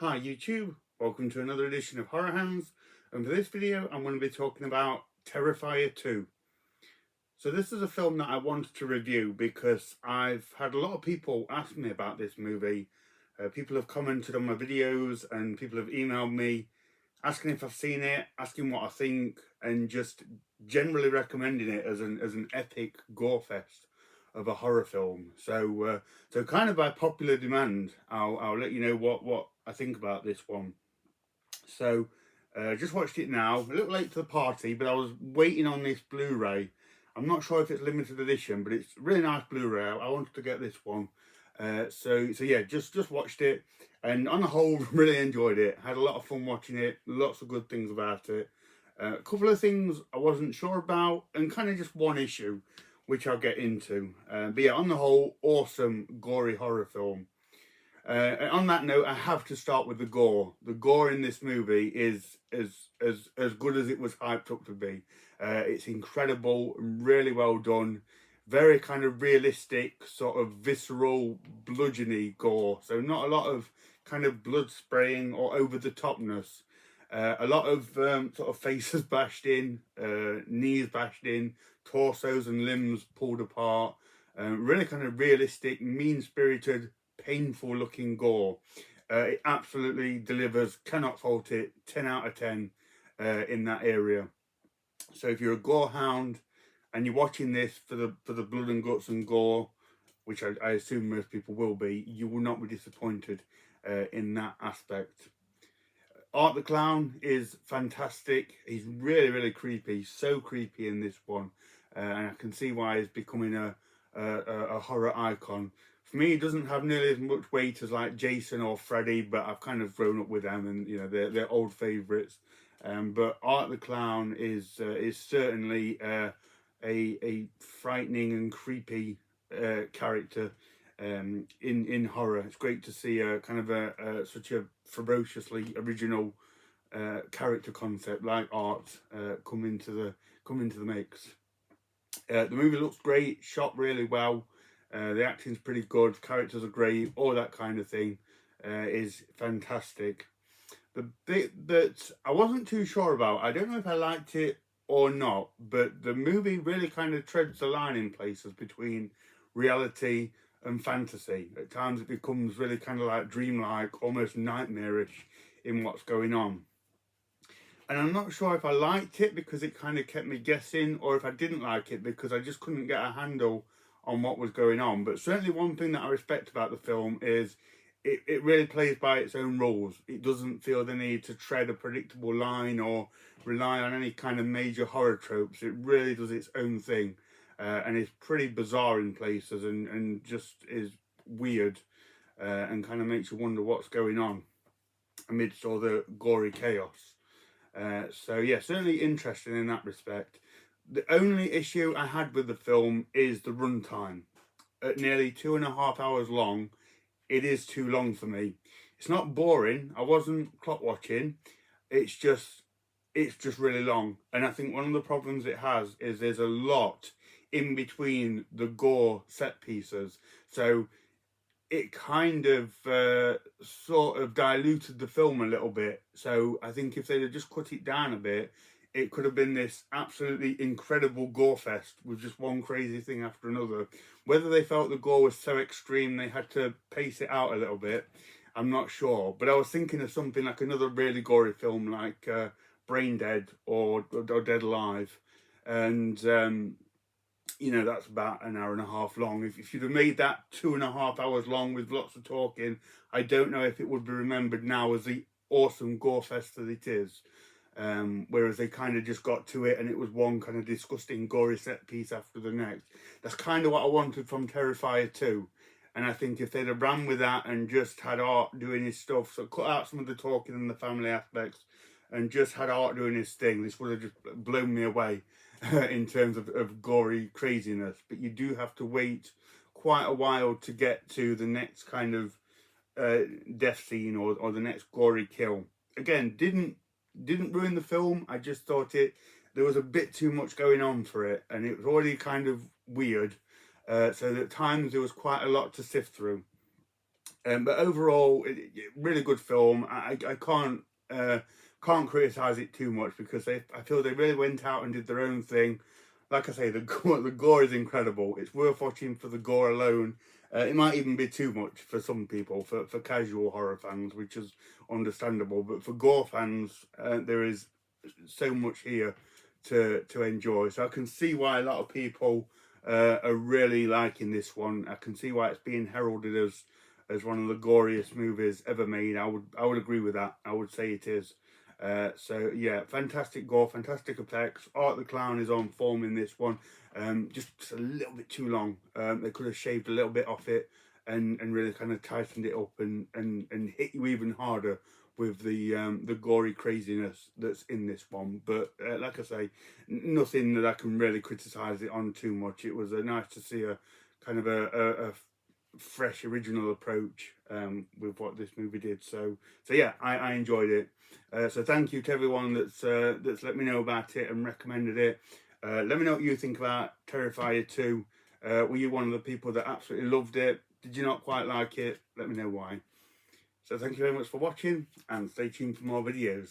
Hi YouTube, welcome to another edition of Horror Hands, and for this video I'm going to be talking about Terrifier 2. So this is a film that I wanted to review because I've had a lot of people ask me about this movie. People have commented on my videos and people have emailed me asking if I've seen it, asking what I think, and just generally recommending it as an epic gore fest of a horror film. So kind of by popular demand, I'll let you know what I think about this one. So just watched it now, a little late to the party, but I was waiting on this Blu-ray. I'm not sure if it's limited edition, but it's a really nice Blu-ray. I wanted to get this one. So yeah, just watched it, and on the whole, really enjoyed it. Had a lot of fun watching it. Lots of good things about it. A couple of things I wasn't sure about, and kind of just one issue, which I'll get into. But yeah, on the whole, awesome gory horror film. And on that note, I have to start with the gore. The gore in this movie is as good as it was hyped up to be. It's incredible, really well done, very kind of realistic, sort of visceral, bludgeony gore. So not a lot of kind of blood spraying or over the topness. A lot of sort of faces bashed in, knees bashed in, torsos and limbs pulled apart. Really kind of realistic, mean spirited, painful looking gore. It absolutely delivers, cannot fault it, 10 out of 10 in that area. So if you're a gore hound and you're watching this for the blood and guts and gore, which I assume most people will be, you will not be disappointed in that aspect. Art the Clown is fantastic. He's really creepy, so creepy in this one, and I can see why he's becoming a horror icon. For me, he doesn't have nearly as much weight as like Jason or Freddy, but I've kind of grown up with them, and you know they're old favourites. But Art the Clown is certainly a frightening and creepy character in horror. It's great to see a kind of such a ferociously original character concept like Art come into the mix. The movie looks great, shot really well. The acting's pretty good, characters are great, all that kind of thing is fantastic. The bit that I wasn't too sure about, I don't know if I liked it or not, but the movie really kind of treads the line in places between reality and fantasy. At times it becomes really kind of like dreamlike, almost nightmarish in what's going on. And I'm not sure if I liked it because it kind of kept me guessing, or if I didn't like it because I just couldn't get a handle on what was going on. But certainly one thing that I respect about the film is it really plays by its own rules. It doesn't feel the need to tread a predictable line or rely on any kind of major horror tropes. It really does its own thing, and it's pretty bizarre in places, and just is weird, and kind of makes you wonder what's going on amidst all the gory chaos. So yeah, certainly interesting in that respect. The only issue I had with the film is the runtime. At nearly 2.5 hours long, it is too long for me. It's not boring. I wasn't clock watching. It's just really long. And I think one of the problems it has is there's a lot in between the gore set pieces. So it kind of sort of diluted the film a little bit. So I think if they'd have just cut it down a bit, it could have been this absolutely incredible gore fest with just one crazy thing after another. Whether they felt the gore was so extreme they had to pace it out a little bit, I'm not sure. But I was thinking of something like another really gory film like Brain Dead or Dead Alive. And you know, that's about an hour and a half long. If you'd have made that 2.5 hours long with lots of talking, I don't know if it would be remembered now as the awesome gore fest that it is. Whereas they kind of just got to it and it was one kind of disgusting gory set piece after the next. That's kind of what I wanted from Terrifier 2. And I think if they'd have ran with that and just had Art doing his stuff, so cut out some of the talking and the family aspects and just had Art doing his thing, this would have just blown me away in terms of gory craziness. But you do have to wait quite a while to get to the next kind of death scene or the next gory kill. Again, didn't ruin the film. I just thought there was a bit too much going on for it, and it was already kind of weird. So at times there was quite a lot to sift through. But overall, really good film. I can't criticize it too much because I feel they really went out and did their own thing. Like I say, the gore is incredible. It's worth watching for the gore alone. It might even be too much for some people, for casual horror fans, which is understandable. But for gore fans, there is so much here to enjoy. So I can see why a lot of people are really liking this one. I can see why it's being heralded as one of the goriest movies ever made. I would agree with that. I would say it is. So yeah, fantastic gore, fantastic effects. Art the Clown is on form in this one. Just a little bit too long. They could have shaved a little bit off it and really kind of tightened it up and hit you even harder with the gory craziness that's in this one. But like I say, nothing that I can really criticise it on too much. It was nice to see a kind of a fresh original approach with what this movie did. So yeah, I enjoyed it. So thank you to everyone that's let me know about it and recommended it. Let me know what you think about Terrifier 2. Were you one of the people that absolutely loved it? Did you not quite like it? Let me know why. So thank you very much for watching and stay tuned for more videos.